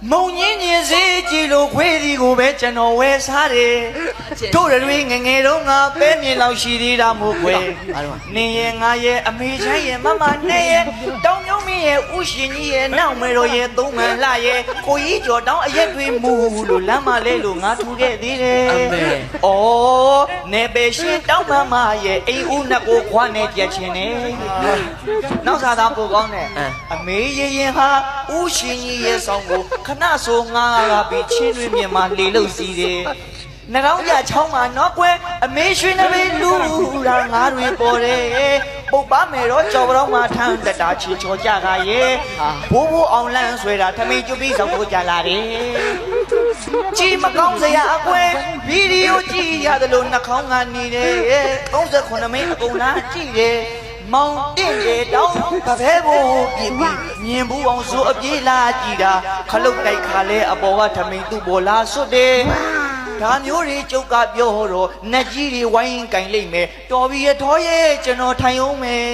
မုံညင်းညင်စေးကြည်လို့ခွေးစီကိုပဲကျွန်တော်ဝဲစားတယ်တို့တွေငငယ်တော့ငါပဲမြင်လောက်ရှိသေးတာမို့ကွယ်နင်းရဲ့ငါရဲ့အမေချမ်းရဲ့မမနဲ့ရဲ့တောင်မြုံမင်းရဲ့ဥရှင်ကြီးရဲ့နောက်မေတော်ရဲ့သုံးမှန်လှရဲ့ကိုကြီးကျော်တောင်းအရက်တွေမူလို့လမ်းမလဲလို့ငါထူခဲ့သေးတယ်ဩနေပေရှင်တောင်းမမရဲ့အိမ်ဦးနှစ်ကိုခွာနေကြချင်းနေနောက်စားသားပို့ကောင်းတယ်အမေရင်ရင်ဟာဥရှင်ကြီးရဲ့ဆောင်ကိုခဏဆိုငါကပြီးချင်းတွင်မြင်မှလေလို့စီတယ်နှကောင်းကြချောင်းမှာနော်ကွယ်အမေရွှေနှပေးလူတာငါတွေပေါ်တယ်ပုတ်ပါမယ်တော့ကြော်ကြောင်မှာထမ်းတတာချီချောကြကရဲ့ဘိုးဘိုးအောင်လန်းဆွဲတာထမင်းကျွပြီးဆောင်ကိုကြလာတယ်ကြည်မကောင်းစရာအကွယ်ဗီဒီယိုကြည့်ရတယ်လို့နှကောင်းကနေတယ်38မိနစ်အကုန်လားကြည့်တယ်မောင်တင်တယ်တောင်းကဖဲဖို့ပြင်းပြီးမြင်ဘူးအောင်ဆိုအပြေးလာကြည့်တာခလုတ်တိုက်ခါလဲအပေါ်ကထမင်းသူ့ပေါ်လာဆွတ်တယ်ဒါမျိုးတွေကျုပ်ကပြောတော့နတ်ကြီးတွေဝိုင်းကင်လိုက်မယ်တော်ပြီရထောရဲ့ကျွန်တော်ထိုင်အောင်မယ်